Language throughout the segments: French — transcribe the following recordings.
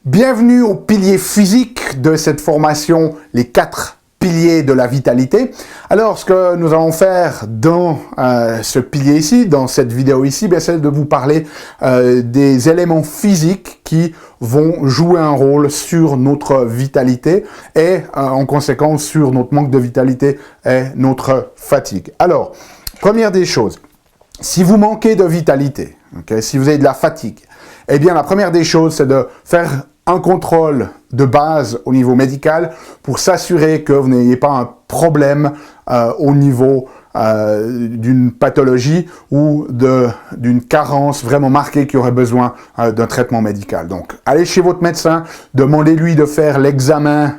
Bienvenue au pilier physique de cette formation, les 4 piliers de la vitalité. Alors, ce que nous allons faire dans ce pilier ici, dans cette vidéo ici, c'est de vous parler des éléments physiques qui vont jouer un rôle sur notre vitalité et en conséquence sur notre manque de vitalité et notre fatigue. Alors, première des choses, si vous manquez de vitalité, si vous avez de la fatigue, eh bien la première des choses, c'est de faire un contrôle de base au niveau médical pour s'assurer que vous n'ayez pas un problème au niveau d'une pathologie ou d'une carence vraiment marquée qui aurait besoin d'un traitement médical. Donc, allez chez votre médecin, demandez-lui de faire l'examen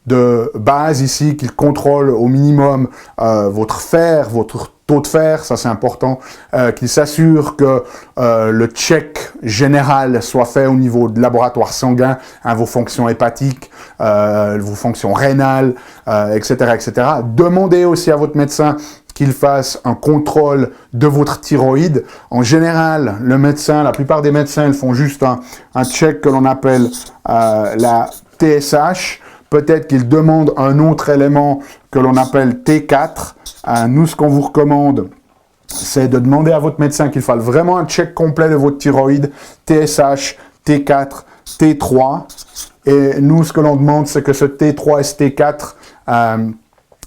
de base ici, qu'il contrôle au minimum votre fer, votre taux de fer, ça c'est important, qu'il s'assure que le check général soit fait au niveau de laboratoire sanguin, vos fonctions hépatiques, vos fonctions rénales, etc., etc. Demandez aussi à votre médecin qu'il fasse un contrôle de votre thyroïde. En général, le médecin, la plupart des médecins, ils font juste un check que l'on appelle la TSH. Peut-être qu'ils demandent un autre élément que l'on appelle T4. Nous, ce qu'on vous recommande, c'est de demander à votre médecin qu'il fasse vraiment un check complet de votre thyroïde, TSH, T4, T3. Et nous, ce que l'on demande, c'est que ce T3 et ce T4,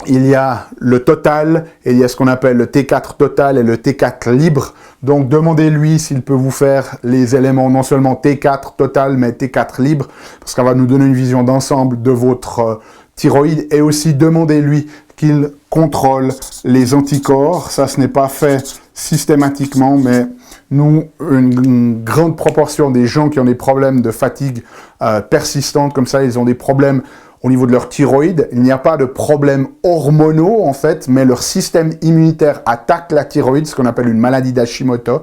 il y a le total, et il y a ce qu'on appelle le T4 total et le T4 libre. Donc, demandez-lui s'il peut vous faire les éléments non seulement T4 total, mais T4 libre, parce qu'on va nous donner une vision d'ensemble de votre thyroïde. Et aussi, demandez-lui qu'il contrôle les anticorps. Ça, ce n'est pas fait systématiquement, mais nous, une grande proportion des gens qui ont des problèmes de fatigue persistante, comme ça, ils ont des problèmes au niveau de leur thyroïde. Il n'y a pas de problèmes hormonaux, en fait, mais leur système immunitaire attaque la thyroïde, ce qu'on appelle une maladie d'Hashimoto.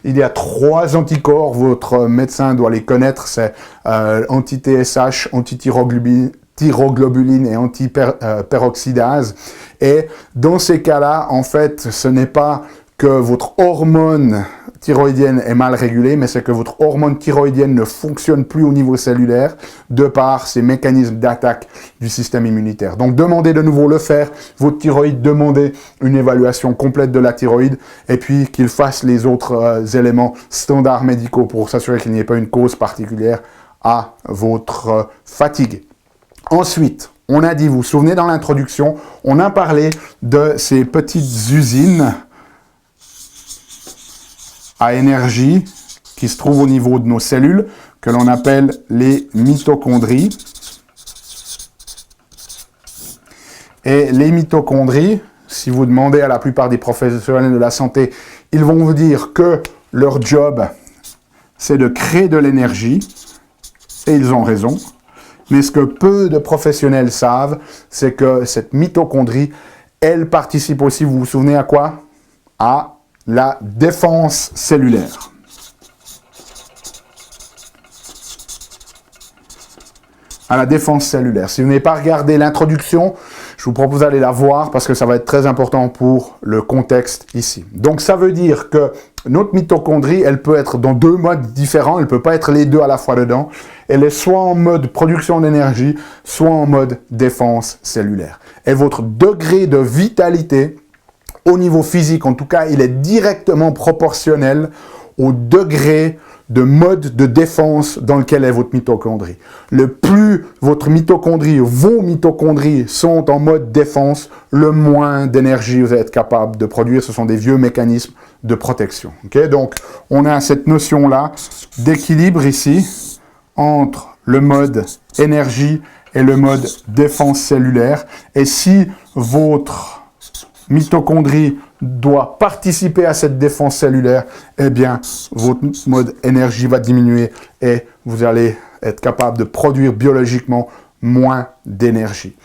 Il y a 3 anticorps, votre médecin doit les connaître, c'est anti-TSH, anti-thyroglobuline et anti-peroxydase. Et dans ces cas-là, en fait, ce n'est pas que votre hormone thyroïdienne est mal régulée, mais c'est que votre hormone thyroïdienne ne fonctionne plus au niveau cellulaire de par ces mécanismes d'attaque du système immunitaire. Donc, demandez de nouveau le faire, votre thyroïde, demandez une évaluation complète de la thyroïde et puis qu'il fasse les autres éléments standards médicaux pour s'assurer qu'il n'y ait pas une cause particulière à votre fatigue. Ensuite, on a dit, vous vous souvenez dans l'introduction, on a parlé de ces petites usines à énergie qui se trouvent au niveau de nos cellules, que l'on appelle les mitochondries. Et les mitochondries, si vous demandez à la plupart des professionnels de la santé, ils vont vous dire que leur job, c'est de créer de l'énergie, et ils ont raison. Mais ce que peu de professionnels savent, c'est que cette mitochondrie, elle participe aussi, vous vous souvenez à quoi? À la défense cellulaire. À la défense cellulaire. Si vous n'avez pas regardé l'introduction, je vous propose d'aller la voir parce que ça va être très important pour le contexte ici. Donc, ça veut dire que notre mitochondrie, elle peut être dans 2 modes différents. Elle ne peut pas être les 2 à la fois dedans. Elle est soit en mode production d'énergie, soit en mode défense cellulaire. Et votre degré de vitalité, au niveau physique, en tout cas, il est directement proportionnel au degré de mode de défense dans lequel est votre mitochondrie. Le plus votre mitochondrie, vos mitochondries sont en mode défense, le moins d'énergie vous êtes capable de produire. Ce sont des vieux mécanismes de protection. Okay? Donc, on a cette notion-là d'équilibre ici entre le mode énergie et le mode défense cellulaire. Et si votre mitochondrie doit participer à cette défense cellulaire, eh bien, votre mode énergie va diminuer et vous allez être capable de produire biologiquement moins d'énergie.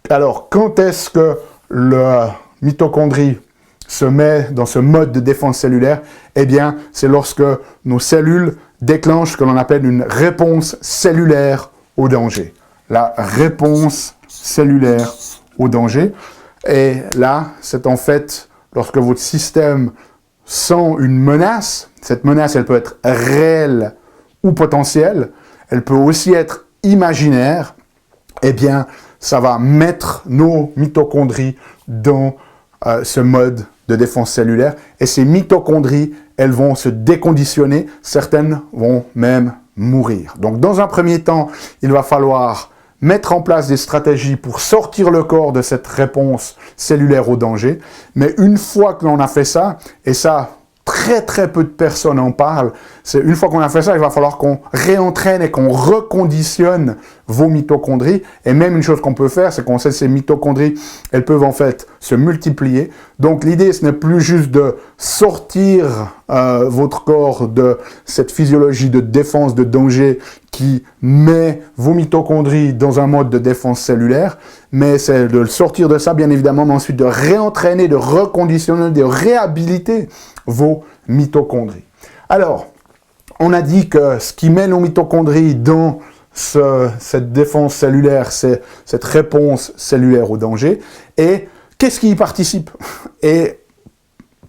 Alors, quand est-ce que le mitochondrie se met dans ce mode de défense cellulaire? Eh bien, c'est lorsque nos cellules déclenchent ce que l'on appelle une réponse cellulaire au danger. La réponse cellulaire au danger. Et là, c'est en fait lorsque votre système sent une menace. Cette menace, elle peut être réelle ou potentielle. elle peut aussi être imaginaire, eh bien, ça va mettre nos mitochondries dans ce mode de défense cellulaire. Et ces mitochondries, elles vont se déconditionner, certaines vont même mourir. Donc, dans un premier temps, il va falloir mettre en place des stratégies pour sortir le corps de cette réponse cellulaire au danger. Mais une fois que l'on a fait ça, et ça, très peu de personnes en parlent, c'est une fois qu'on a fait ça, il va falloir qu'on réentraîne et qu'on reconditionne vos mitochondries. Et même une chose qu'on peut faire, c'est qu'on sait que ces mitochondries, elles peuvent en fait se multiplier. Donc l'idée, ce n'est plus juste de sortir votre corps de cette physiologie de défense de danger qui met vos mitochondries dans un mode de défense cellulaire, mais c'est de le sortir de ça, bien évidemment, mais ensuite de réentraîner, de reconditionner, de réhabiliter vos mitochondries. Alors, on a dit que ce qui met nos mitochondries dans cette défense cellulaire, c'est cette réponse cellulaire au danger. Et qu'est-ce qui y participe? Et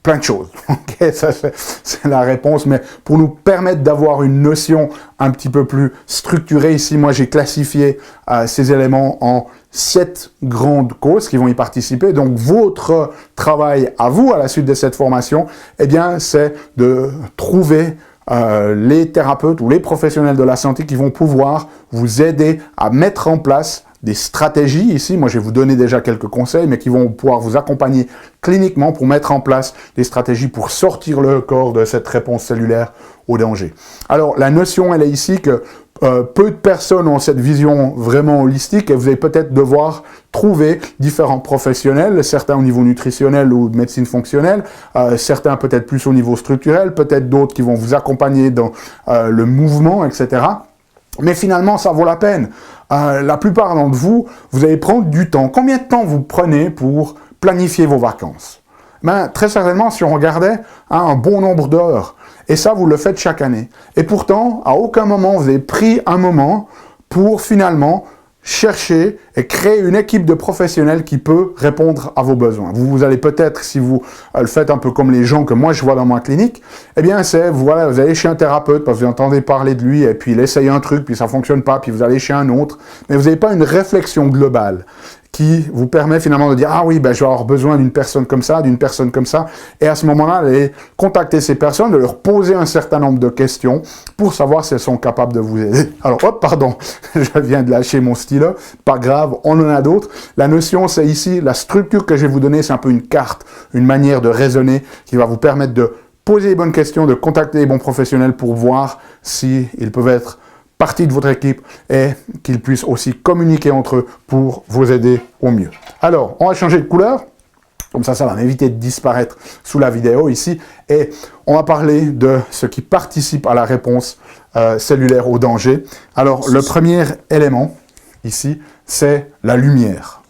plein de choses. Okay, ça, c'est la réponse, mais pour nous permettre d'avoir une notion un petit peu plus structurée, ici, moi, j'ai classifié ces éléments en 7 grandes causes qui vont y participer. Donc, votre travail à vous, à la suite de cette formation, eh bien, c'est de trouver les thérapeutes ou les professionnels de la santé qui vont pouvoir vous aider à mettre en place des stratégies ici. Moi, je vais vous donner déjà quelques conseils, mais qui vont pouvoir vous accompagner cliniquement pour mettre en place des stratégies pour sortir le corps de cette réponse cellulaire au danger. Alors, la notion, elle est ici que peu de personnes ont cette vision vraiment holistique et vous allez peut-être devoir trouver différents professionnels, certains au niveau nutritionnel ou de médecine fonctionnelle, certains peut-être plus au niveau structurel, peut-être d'autres qui vont vous accompagner dans le mouvement, etc. Mais finalement, ça vaut la peine. La plupart d'entre vous, vous allez prendre du temps. Combien de temps vous prenez pour planifier vos vacances? Ben, très certainement, si on regardait un bon nombre d'heures. Et ça, vous le faites chaque année. Et pourtant, à aucun moment, vous avez pris un moment pour finalement chercher et créer une équipe de professionnels qui peut répondre à vos besoins. Vous allez peut-être, si vous le faites un peu comme les gens que moi je vois dans ma clinique, eh bien c'est, voilà, vous allez chez un thérapeute parce que vous entendez parler de lui et puis il essaye un truc, puis ça fonctionne pas, puis vous allez chez un autre, mais vous n'avez pas une réflexion globale qui vous permet finalement de dire « Ah oui, ben, je vais avoir besoin d'une personne comme ça, d'une personne comme ça. » Et à ce moment-là, allez contacter ces personnes, de leur poser un certain nombre de questions pour savoir si elles sont capables de vous aider. Alors, hop, pardon, je viens de lâcher mon stylo. Pas grave, on en a d'autres. La notion, c'est ici, la structure que je vais vous donner, c'est un peu une carte, une manière de raisonner qui va vous permettre de poser les bonnes questions, de contacter les bons professionnels pour voir s'ils peuvent être partie de votre équipe et qu'ils puissent aussi communiquer entre eux pour vous aider au mieux. Alors, on va changer de couleur, comme ça va m'éviter de disparaître sous la vidéo ici, et on va parler de ce qui participe à la réponse cellulaire au danger. Alors, le premier élément ici, c'est la lumière.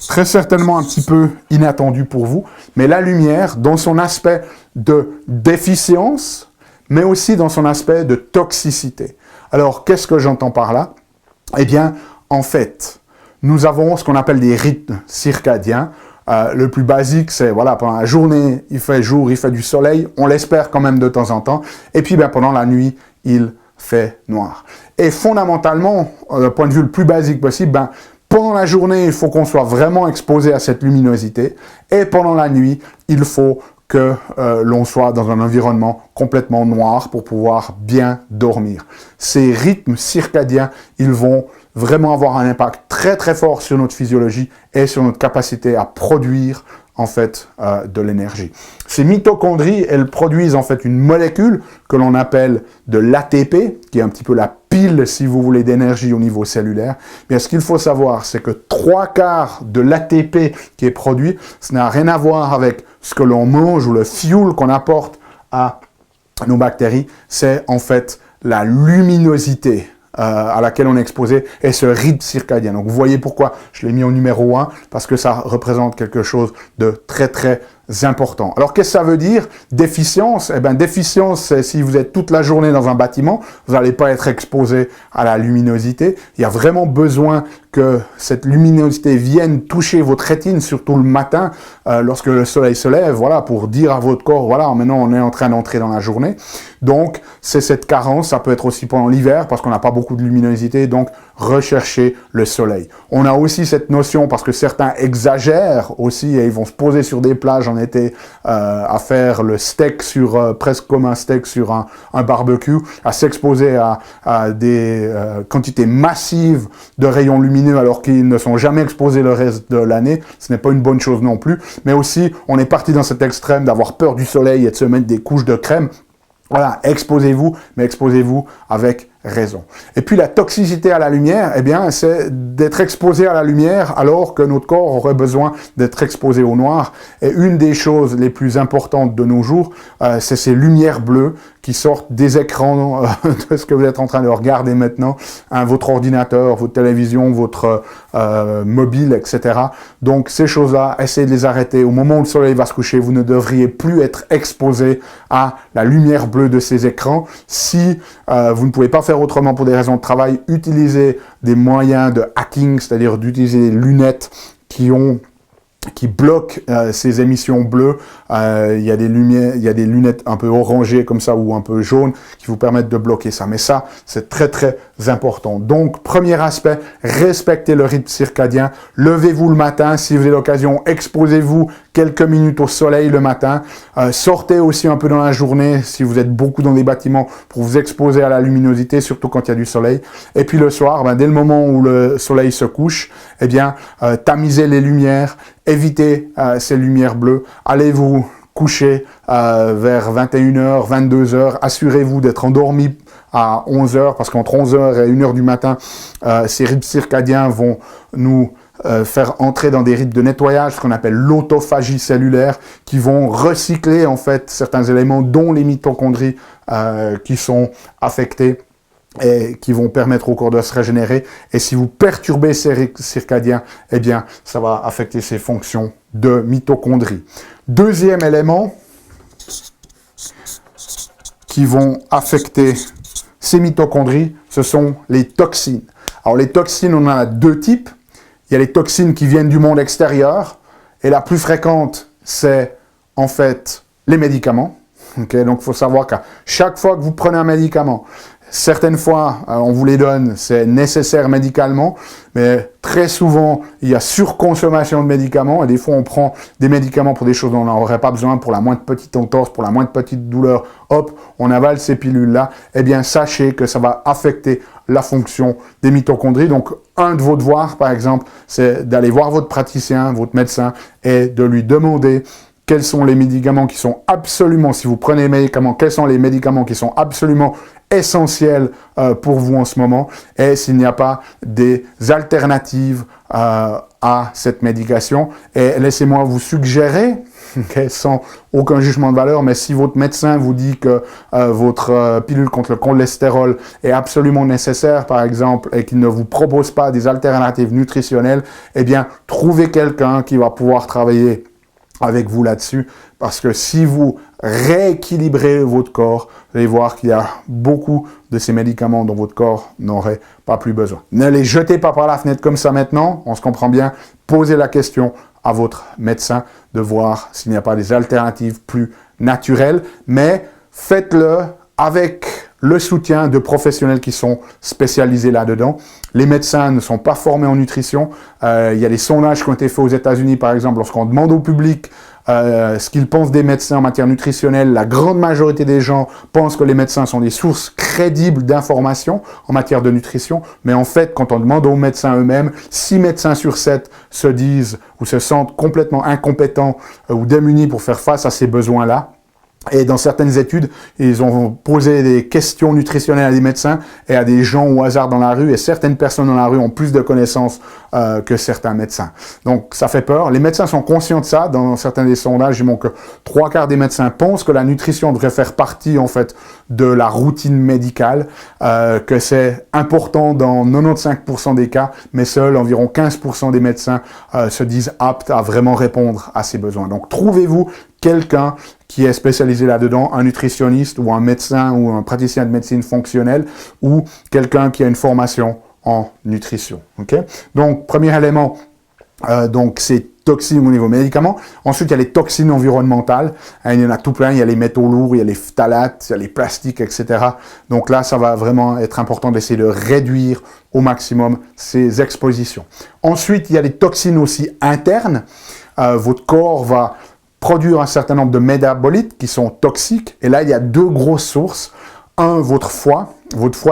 Très certainement un petit peu inattendu pour vous, mais la lumière, dans son aspect de déficience, mais aussi dans son aspect de toxicité. Alors, qu'est-ce que j'entends par là? Eh bien, en fait, nous avons ce qu'on appelle des rythmes circadiens. Le plus basique, c'est, voilà, pendant la journée, il fait jour, il fait du soleil, on l'espère quand même de temps en temps, et puis ben, pendant la nuit, il fait noir. Et fondamentalement, le point de vue le plus basique possible, ben, pendant la journée, il faut qu'on soit vraiment exposé à cette luminosité, et pendant la nuit, il faut que l'on soit dans un environnement complètement noir pour pouvoir bien dormir. Ces rythmes circadiens, ils vont vraiment avoir un impact très fort sur notre physiologie et sur notre capacité à produire en fait de l'énergie. Ces mitochondries, elles produisent en fait une molécule que l'on appelle de l'ATP, qui est un petit peu la pile, si vous voulez, d'énergie au niveau cellulaire. Mais ce qu'il faut savoir, c'est que 3/4 de l'ATP qui est produit, ça n'a rien à voir avec ce que l'on mange ou le fuel qu'on apporte à nos bactéries, c'est en fait la luminosité à laquelle on est exposé et ce rythme circadien. Donc vous voyez pourquoi je l'ai mis au numéro 1, parce que ça représente quelque chose de très importants. Alors, qu'est-ce que ça veut dire? Déficience? Eh bien, déficience, c'est si vous êtes toute la journée dans un bâtiment, vous n'allez pas être exposé à la luminosité. Il y a vraiment besoin que cette luminosité vienne toucher votre rétine, surtout le matin, lorsque le soleil se lève, voilà, pour dire à votre corps, voilà, maintenant on est en train d'entrer dans la journée. Donc, c'est cette carence, ça peut être aussi pendant l'hiver, parce qu'on n'a pas beaucoup de luminosité, donc recherchez le soleil. On a aussi cette notion, parce que certains exagèrent aussi, et ils vont se poser sur des plages en été, à faire le steak sur, presque comme un steak sur un barbecue, à s'exposer à des quantités massives de rayons lumineux, alors qu'ils ne sont jamais exposés le reste de l'année. Ce n'est pas une bonne chose non plus. Mais aussi, on est parti dans cet extrême d'avoir peur du soleil et de se mettre des couches de crème. Voilà, exposez-vous, mais exposez-vous avec raison. Et puis la toxicité à la lumière, eh bien, c'est d'être exposé à la lumière alors que notre corps aurait besoin d'être exposé au noir. Et une des choses les plus importantes de nos jours, c'est ces lumières bleues qui sortent des écrans de ce que vous êtes en train de regarder maintenant, hein, votre ordinateur, votre télévision, votre mobile, etc. Donc ces choses-là, essayez de les arrêter. Au moment où le soleil va se coucher, vous ne devriez plus être exposé à la lumière bleue de ces écrans. Si vous ne pouvez pas faire autrement pour des raisons de travail, utilisez des moyens de hacking, c'est-à-dire d'utiliser des lunettes qui bloquent ces émissions bleues. Il y a des lunettes un peu orangées comme ça ou un peu jaunes qui vous permettent de bloquer ça. Mais ça, c'est très très important. Donc, premier aspect, respectez le rythme circadien. Levez-vous le matin. Si vous avez l'occasion, exposez-vous quelques minutes au soleil le matin. Sortez aussi un peu dans la journée si vous êtes beaucoup dans des bâtiments pour vous exposer à la luminosité, surtout quand il y a du soleil. Et puis le soir, dès le moment où le soleil se couche, eh bien, tamisez les lumières. Évitez ces lumières bleues. Allez vous coucher vers 21h, 22h. Assurez-vous d'être endormi à 11h, parce qu'entre 11h et 1h du matin, ces rythmes circadiens vont nous faire entrer dans des rythmes de nettoyage, ce qu'on appelle l'autophagie cellulaire, qui vont recycler en fait certains éléments, dont les mitochondries qui sont affectées, et qui vont permettre au corps de se régénérer. Et si vous perturbez ces rythmes circadiens, eh bien, ça va affecter ces fonctions de mitochondrie. Deuxième élément qui vont affecter ces mitochondries, ce sont les toxines. Alors les toxines, on en a deux types. Il y a les toxines qui viennent du monde extérieur, et la plus fréquente, c'est en fait les médicaments. Okay, donc il faut savoir qu'à chaque fois que vous prenez un médicament, certaines fois, on vous les donne, c'est nécessaire médicalement, mais très souvent, il y a surconsommation de médicaments, et des fois, on prend des médicaments pour des choses dont on n'aurait pas besoin, pour la moindre petite entorse, pour la moindre petite douleur, hop, on avale ces pilules-là. Eh bien, sachez que ça va affecter la fonction des mitochondries. Donc, un de vos devoirs, par exemple, c'est d'aller voir votre praticien, votre médecin, et de lui demander quels sont les médicaments qui sont absolument, si vous prenez les médicaments, quels sont les médicaments qui sont absolument essentiels pour vous en ce moment, et s'il n'y a pas des alternatives à cette médication. Et laissez-moi vous suggérer, sans aucun jugement de valeur, mais si votre médecin vous dit que votre pilule contre le cholestérol est absolument nécessaire, par exemple, et qu'il ne vous propose pas des alternatives nutritionnelles, eh bien, trouvez quelqu'un qui va pouvoir travailler avec vous là-dessus, parce que si vous rééquilibrez votre corps, vous allez voir qu'il y a beaucoup de ces médicaments dont votre corps n'aurait pas plus besoin. Ne les jetez pas par la fenêtre comme ça maintenant, on se comprend bien. Posez la question à votre médecin de voir s'il n'y a pas des alternatives plus naturelles, mais faites-le avec le soutien de professionnels qui sont spécialisés là-dedans. Les médecins ne sont pas formés en nutrition. Il y a des sondages qui ont été faits aux États-Unis, par exemple, lorsqu'on demande au public ce qu'ils pensent des médecins en matière nutritionnelle. La grande majorité des gens pensent que les médecins sont des sources crédibles d'informations en matière de nutrition. Mais en fait, quand on demande aux médecins eux-mêmes, 6 médecins sur 7 se disent ou se sentent complètement incompétents ou démunis pour faire face à ces besoins-là. Et dans certaines études, ils ont posé des questions nutritionnelles à des médecins et à des gens au hasard dans la rue. Et certaines personnes dans la rue ont plus de connaissances que certains médecins. Donc, ça fait peur. Les médecins sont conscients de ça. Dans certains des sondages, ils montrent que 3/4 des médecins pensent que la nutrition devrait faire partie, en fait, de la routine médicale, que c'est important dans 95% des cas, mais seuls environ 15% des médecins se disent aptes à vraiment répondre à ces besoins. Donc, trouvez-vous quelqu'un qui est spécialisé là-dedans, un nutritionniste ou un médecin ou un praticien de médecine fonctionnelle ou quelqu'un qui a une formation en nutrition. Okay? Donc, premier élément, donc c'est toxines au niveau médicament. Ensuite, il y a les toxines environnementales. Il y en a tout plein. Il y a les métaux lourds, il y a les phtalates, il y a les plastiques, etc. Donc là, ça va vraiment être important d'essayer de réduire au maximum ces expositions. Ensuite, il y a les toxines aussi internes. Votre corps va produire un certain nombre de métabolites qui sont toxiques. Et là, il y a deux grosses sources. Un, votre foie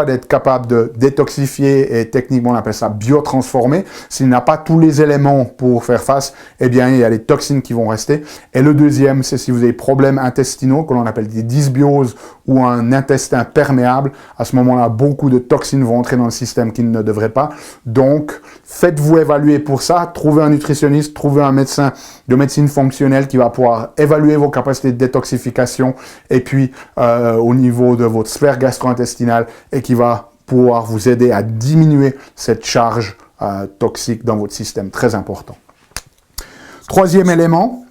d'être capable de détoxifier et techniquement on appelle ça biotransformer. S'il n'a pas tous les éléments pour faire face, eh bien il y a les toxines qui vont rester. Et le deuxième, c'est si vous avez des problèmes intestinaux, que l'on appelle des dysbioses ou un intestin perméable. À ce moment-là, beaucoup de toxines vont entrer dans le système qui ne devraient pas. Donc, faites-vous évaluer pour ça. Trouvez un nutritionniste, trouvez un médecin de médecine fonctionnelle qui va pouvoir évaluer vos capacités de détoxification et puis au niveau de votre sphère gastro-intestinale et qui va pouvoir vous aider à diminuer cette charge toxique dans votre système. Très important. Troisième élément,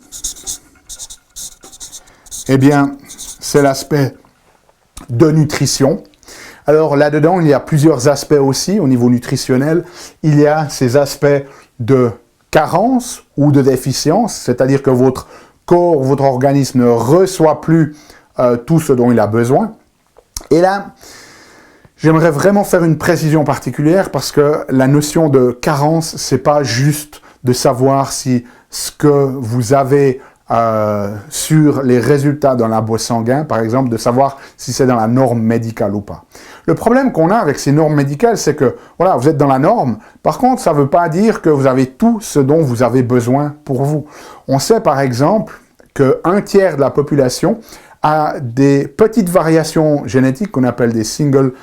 eh bien, c'est l'aspect de nutrition. Alors là-dedans, il y a plusieurs aspects aussi au niveau nutritionnel. Il y a ces aspects de carence ou de déficience, c'est-à-dire que votre corps, votre organisme ne reçoit plus tout ce dont il a besoin. Et là, j'aimerais vraiment faire une précision particulière parce que la notion de carence, c'est pas juste de savoir si ce que vous avez sur les résultats d'un labo sanguin, par exemple, de savoir si c'est dans la norme médicale ou pas. Le problème qu'on a avec ces normes médicales, c'est que, voilà, vous êtes dans la norme. Par contre, ça ne veut pas dire que vous avez tout ce dont vous avez besoin pour vous. On sait, par exemple, qu'un tiers de la population a des petites variations génétiques qu'on appelle des single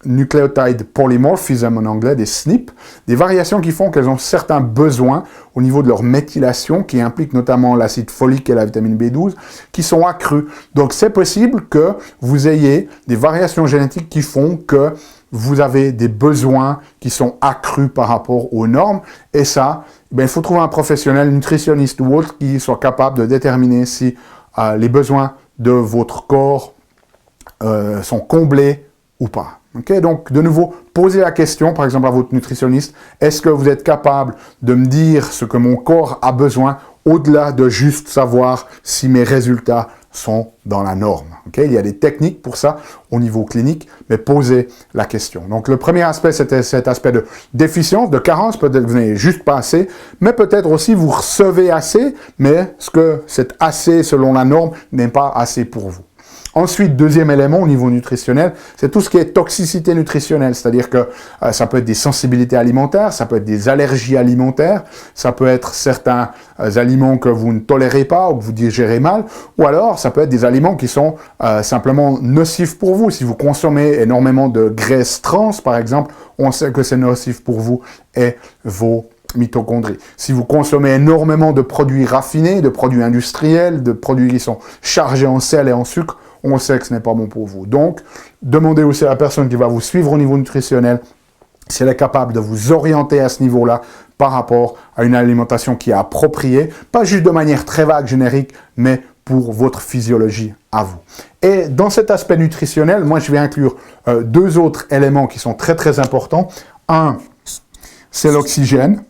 nucleotide polymorphism en anglais, des SNP, des variations qui font qu'elles ont certains besoins au niveau de leur méthylation, qui impliquent notamment l'acide folique et la vitamine B12, qui sont accrus. Donc c'est possible que vous ayez des variations génétiques qui font que vous avez des besoins qui sont accrus par rapport aux normes, et ça, il faut trouver un professionnel, nutritionniste ou autre, qui soit capable de déterminer si les besoins de votre corps sont comblés ou pas. Okay? Donc, de nouveau, posez la question, par exemple, à votre nutritionniste, est-ce que vous êtes capable de me dire ce que mon corps a besoin, au-delà de juste savoir si mes résultats sont dans la norme. Okay? Il y a des techniques pour ça au niveau clinique, mais posez la question. Donc, le premier aspect, c'était cet aspect de déficience, de carence. Peut-être que vous n'avez juste pas assez, mais peut-être aussi vous recevez assez, mais ce que cet assez selon la norme n'est pas assez pour vous. Ensuite, deuxième élément au niveau nutritionnel, c'est tout ce qui est toxicité nutritionnelle, c'est-à-dire que ça peut être des sensibilités alimentaires, ça peut être des allergies alimentaires, ça peut être certains aliments que vous ne tolérez pas ou que vous digérez mal, ou alors ça peut être des aliments qui sont simplement nocifs pour vous. Si vous consommez énormément de graisses trans, par exemple, on sait que c'est nocif pour vous et vos mitochondries. Si vous consommez énormément de produits raffinés, de produits industriels, de produits qui sont chargés en sel et en sucre, on sait que ce n'est pas bon pour vous. Donc, demandez aussi à la personne qui va vous suivre au niveau nutritionnel si elle est capable de vous orienter à ce niveau-là par rapport à une alimentation qui est appropriée, pas juste de manière très vague, générique, mais pour votre physiologie à vous. Et dans cet aspect nutritionnel, moi je vais inclure deux autres éléments qui sont très très importants. Un, c'est l'oxygène.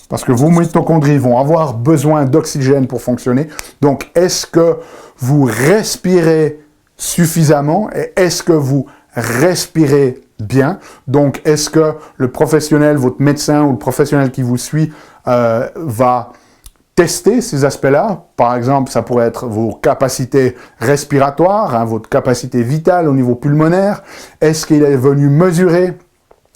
Parce que vos mitochondries vont avoir besoin d'oxygène pour fonctionner. Donc, est-ce que vous respirez suffisamment et est-ce que vous respirez bien? Donc, est-ce que le professionnel, votre médecin ou le professionnel qui vous suit va tester ces aspects-là? Par exemple, ça pourrait être vos capacités respiratoires, hein, votre capacité vitale au niveau pulmonaire. Est-ce qu'il est venu mesurer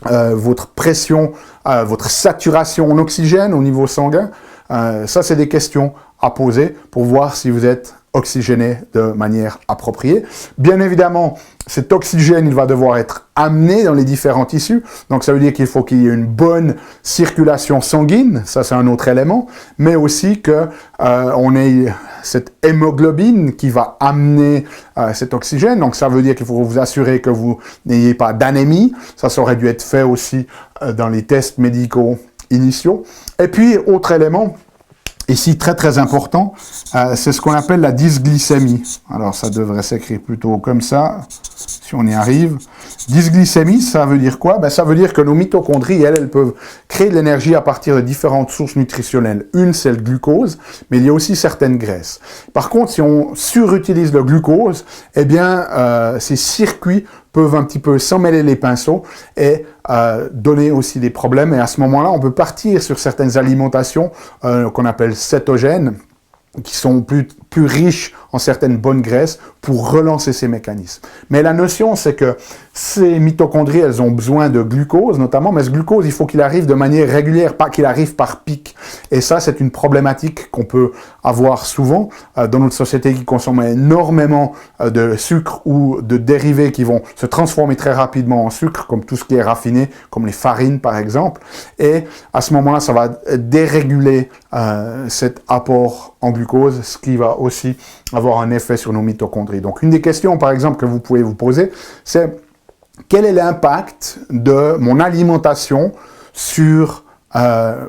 votre pression, votre saturation en oxygène au niveau sanguin? Ça, c'est des questions à poser pour voir si vous êtes oxygéné de manière appropriée. Bien évidemment, cet oxygène, il va devoir être amené dans les différents tissus. Donc, ça veut dire qu'il faut qu'il y ait une bonne circulation sanguine. Ça, c'est un autre élément. Mais aussi que on ait cette hémoglobine qui va amener cet oxygène. Donc, ça veut dire qu'il faut vous assurer que vous n'ayez pas d'anémie. Ça aurait dû être fait aussi dans les tests médicaux initiaux. Et puis, autre élément, ici, très très important, c'est ce qu'on appelle la dysglycémie. Alors, ça devrait s'écrire plutôt comme ça, si on y arrive. Dysglycémie, ça veut dire quoi? Ça veut dire que nos mitochondries, elles peuvent créer de l'énergie à partir de différentes sources nutritionnelles. Une, c'est le glucose, mais il y a aussi certaines graisses. Par contre, si on surutilise le glucose, eh bien, ces circuits peuvent un petit peu s'emmêler les pinceaux et donner aussi des problèmes. Et à ce moment-là, on peut partir sur certaines alimentations qu'on appelle cétogènes, qui sont plus riches en certaines bonnes graisses pour relancer ces mécanismes. Mais la notion, c'est que ces mitochondries, elles ont besoin de glucose notamment, mais ce glucose, il faut qu'il arrive de manière régulière, pas qu'il arrive par pic. Et ça, c'est une problématique qu'on peut avoir souvent dans notre société qui consomme énormément de sucre ou de dérivés qui vont se transformer très rapidement en sucre, comme tout ce qui est raffiné, comme les farines par exemple. Et à ce moment-là, ça va déréguler cet apport en glucose, ce qui va aussi avoir un effet sur nos mitochondries. Donc, une des questions, par exemple, que vous pouvez vous poser, c'est quel est l'impact de mon alimentation sur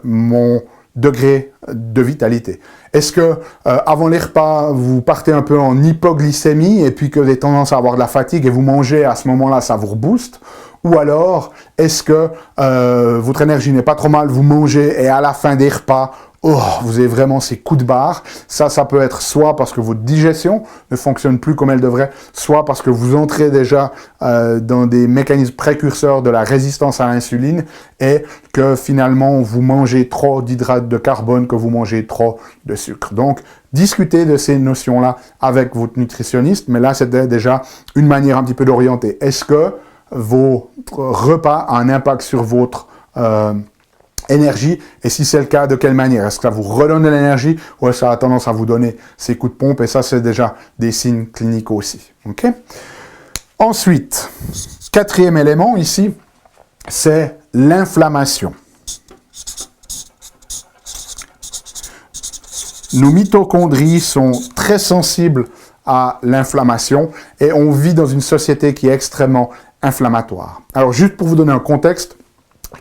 mon degré de vitalité? Est-ce que avant les repas, vous partez un peu en hypoglycémie et puis que vous avez tendance à avoir de la fatigue et vous mangez à ce moment-là, ça vous rebooste? Ou alors, est-ce que votre énergie n'est pas trop mal, vous mangez et à la fin des repas, vous avez vraiment ces coups de barre. Ça peut être soit parce que votre digestion ne fonctionne plus comme elle devrait, soit parce que vous entrez déjà dans des mécanismes précurseurs de la résistance à l'insuline et que finalement vous mangez trop d'hydrates de carbone, que vous mangez trop de sucre. Donc, discutez de ces notions-là avec votre nutritionniste, mais là, c'était déjà une manière un petit peu d'orienter. Est-ce que vos repas ont un impact sur votre énergie, et si c'est le cas, de quelle manière? Est-ce que ça vous redonne de l'énergie ou est-ce que ça a tendance à vous donner ces coups de pompe? Et ça, c'est déjà des signes cliniques aussi. Okay? Ensuite, quatrième élément ici, c'est l'inflammation. Nos mitochondries sont très sensibles à l'inflammation et on vit dans une société qui est extrêmement inflammatoire. Alors, juste pour vous donner un contexte,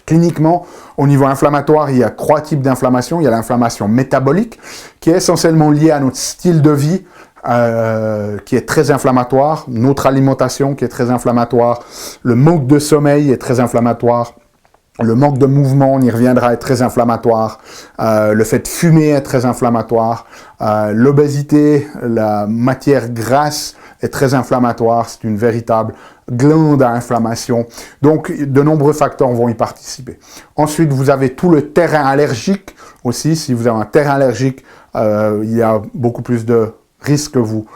cliniquement, au niveau inflammatoire, il y a 3 types d'inflammation. Il y a l'inflammation métabolique, qui est essentiellement liée à notre style de vie, qui est très inflammatoire, notre alimentation qui est très inflammatoire, le manque de sommeil est très inflammatoire, le manque de mouvement, on y reviendra, est très inflammatoire, le fait de fumer est très inflammatoire, l'obésité, la matière grasse est très inflammatoire, c'est une véritable glande à inflammation. Donc, de nombreux facteurs vont y participer. Ensuite, vous avez tout le terrain allergique aussi. Si vous avez un terrain allergique, il y a beaucoup plus de risques que vous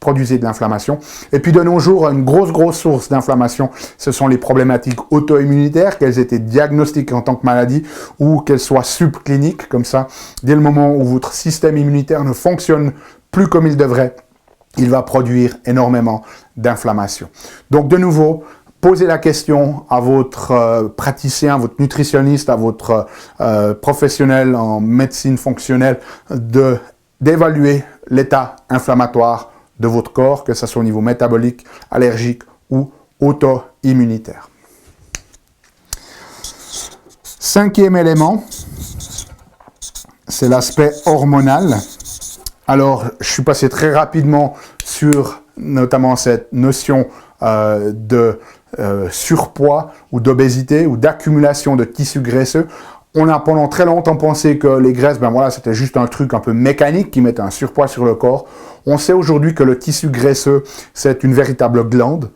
produisez de l'inflammation. Et puis, de nos jours, une grosse source d'inflammation, ce sont les problématiques auto-immunitaires, qu'elles étaient diagnostiquées en tant que maladie ou qu'elles soient subcliniques, comme ça. Dès le moment où votre système immunitaire ne fonctionne plus comme il devrait, il va produire énormément d'inflammation. Donc, de nouveau, posez la question à votre praticien, à votre nutritionniste, à votre professionnel en médecine fonctionnelle d'évaluer l'état inflammatoire de votre corps, que ce soit au niveau métabolique, allergique ou auto-immunitaire. 5e élément, c'est l'aspect hormonal. Alors, je suis passé très rapidement sur notamment cette notion de surpoids ou d'obésité ou d'accumulation de tissus graisseux. On a pendant très longtemps pensé que les graisses, c'était juste un truc un peu mécanique qui mettait un surpoids sur le corps. On sait aujourd'hui que le tissu graisseux, c'est une véritable glande.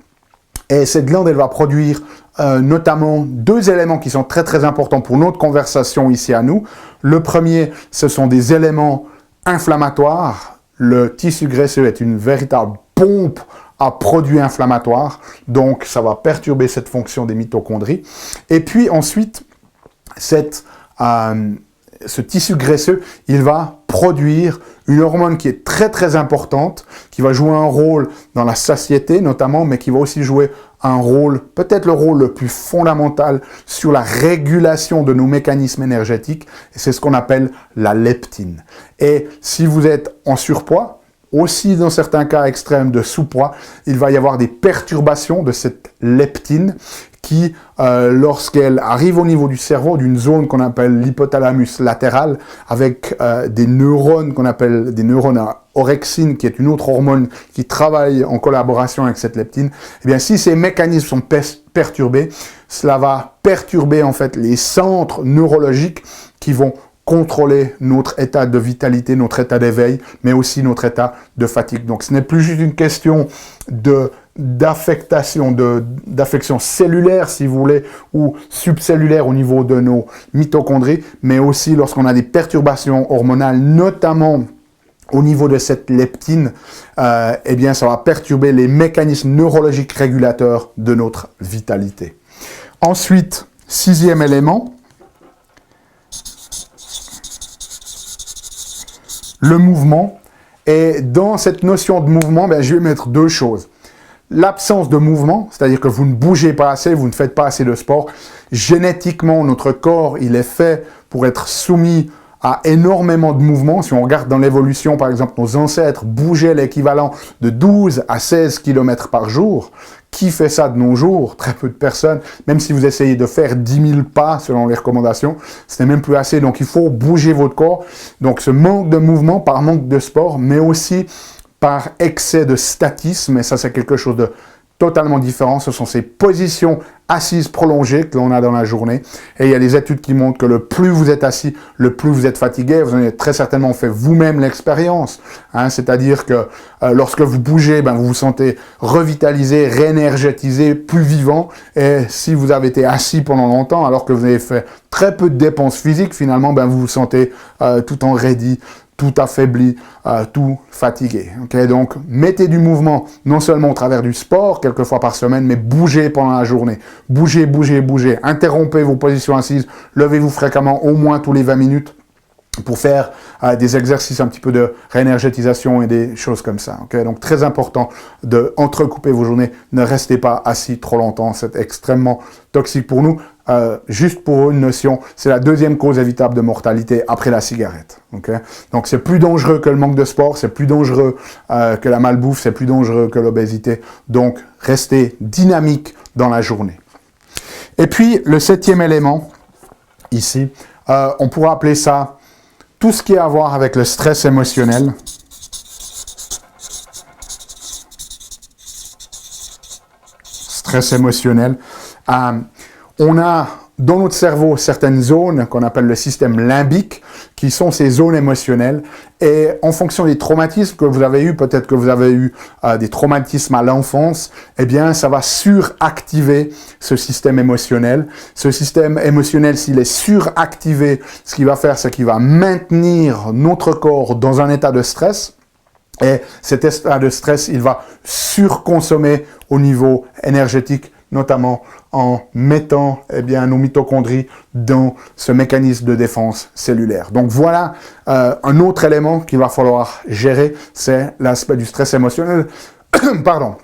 Et cette glande, elle va produire notamment 2 éléments qui sont très importants pour notre conversation ici à nous. Le premier, ce sont des éléments inflammatoires. Le tissu graisseux est une véritable pompe à produits inflammatoires, donc ça va perturber cette fonction des mitochondries. Et puis ensuite, cette ce tissu graisseux, il va produire une hormone qui est très très importante, qui va jouer un rôle dans la satiété notamment, mais qui va aussi jouer un rôle, peut-être le rôle le plus fondamental sur la régulation de nos mécanismes énergétiques, et c'est ce qu'on appelle la leptine. Et si vous êtes en surpoids, aussi dans certains cas extrêmes de sous-poids, il va y avoir des perturbations de cette leptine qui, lorsqu'elle arrive au niveau du cerveau, d'une zone qu'on appelle l'hypothalamus latéral, avec des neurones qu'on appelle des neurones à orexine, qui est une autre hormone qui travaille en collaboration avec cette leptine, eh bien, si ces mécanismes sont perturbés, cela va perturber en fait les centres neurologiques qui vont contrôler notre état de vitalité, notre état d'éveil, mais aussi notre état de fatigue. Donc, ce n'est plus juste une question d'affection cellulaire, si vous voulez, ou subcellulaire au niveau de nos mitochondries, mais aussi lorsqu'on a des perturbations hormonales, notamment au niveau de cette leptine, eh bien, ça va perturber les mécanismes neurologiques régulateurs de notre vitalité. Ensuite, sixième élément, le mouvement. Et dans cette notion de mouvement, ben, je vais mettre deux choses. L'absence de mouvement, c'est-à-dire que vous ne bougez pas assez, vous ne faites pas assez de sport. Génétiquement, notre corps, il est fait pour être soumis à énormément de mouvements. Si on regarde dans l'évolution, par exemple, nos ancêtres bougeaient l'équivalent de 12 à 16 km par jour. Qui fait ça de nos jours? Très peu de personnes. Même si vous essayez de faire 10 000 pas selon les recommandations, ce n'est même plus assez. Donc, il faut bouger votre corps. Donc, ce manque de mouvement par manque de sport, mais aussi par excès de statisme, et ça, c'est quelque chose de totalement différent. Ce sont ces positions assises prolongées que l'on a dans la journée. Et il y a des études qui montrent que le plus vous êtes assis, le plus vous êtes fatigué. Vous en avez très certainement fait vous-même l'expérience. Hein, c'est-à-dire que lorsque vous bougez, ben, vous vous sentez revitalisé, réénergétisé, plus vivant. Et si vous avez été assis pendant longtemps, alors que vous avez fait très peu de dépenses physiques, finalement, ben, vous vous sentez tout enraidi, tout affaibli, tout fatigué. Okay? Donc, mettez du mouvement, non seulement au travers du sport, quelques fois par semaine, mais bougez pendant la journée. Bougez, bougez, bougez. Interrompez vos positions assises. Levez-vous fréquemment, au moins tous les 20 minutes, pour faire des exercices un petit peu de réénergétisation et des choses comme ça. Okay? Donc, très important de entrecouper vos journées. Ne restez pas assis trop longtemps. C'est extrêmement toxique pour nous. Juste pour une notion, c'est la deuxième cause évitable de mortalité après la cigarette. Okay? Donc, c'est plus dangereux que le manque de sport, c'est plus dangereux que la malbouffe, c'est plus dangereux que l'obésité. Donc, restez dynamique dans la journée. Et puis, le septième élément, ici, on pourrait appeler ça tout ce qui a à voir avec le stress émotionnel. Stress émotionnel. On a dans notre cerveau certaines zones qu'on appelle le système limbique, qui sont ces zones émotionnelles. Et en fonction des traumatismes que vous avez eus, peut-être que vous avez eu des traumatismes à l'enfance, eh bien, ça va suractiver ce système émotionnel. Ce système émotionnel, s'il est suractivé, ce qu'il va faire, c'est qu'il va maintenir notre corps dans un état de stress. Et cet état de stress, il va surconsommer au niveau énergétique, notamment en mettant nos mitochondries dans ce mécanisme de défense cellulaire. Donc voilà un autre élément qu'il va falloir gérer, c'est l'aspect du stress émotionnel. Pardon.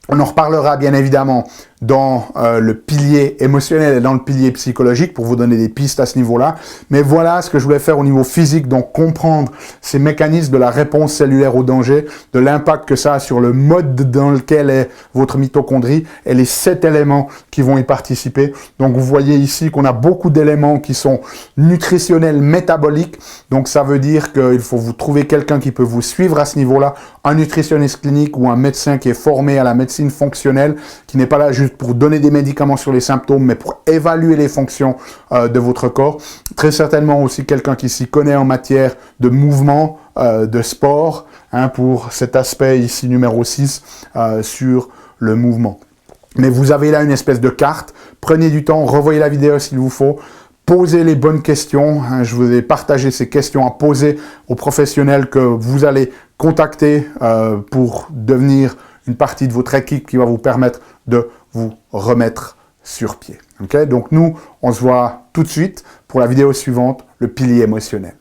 On en reparlera bien évidemment dans le pilier émotionnel et dans le pilier psychologique pour vous donner des pistes à ce niveau-là. Mais voilà ce que je voulais faire au niveau physique, donc comprendre ces mécanismes de la réponse cellulaire au danger, de l'impact que ça a sur le mode dans lequel est votre mitochondrie et les 7 éléments qui vont y participer. Donc vous voyez ici qu'on a beaucoup d'éléments qui sont nutritionnels, métaboliques. Donc ça veut dire qu'il faut vous trouver quelqu'un qui peut vous suivre à ce niveau-là, un nutritionniste clinique ou un médecin qui est formé à la médecine fonctionnelle, qui n'est pas là juste pour donner des médicaments sur les symptômes, mais pour évaluer les fonctions de votre corps. Très certainement aussi quelqu'un qui s'y connaît en matière de mouvement, de sport, hein, pour cet aspect ici numéro 6 sur le mouvement. Mais vous avez là une espèce de carte. Prenez du temps, revoyez la vidéo s'il vous faut. Posez les bonnes questions. Hein, je vous ai partagé ces questions à poser aux professionnels que vous allez contacter pour devenir une partie de votre équipe qui va vous permettre de vous remettre sur pied. Okay? Donc nous, on se voit tout de suite pour la vidéo suivante, le pilier émotionnel.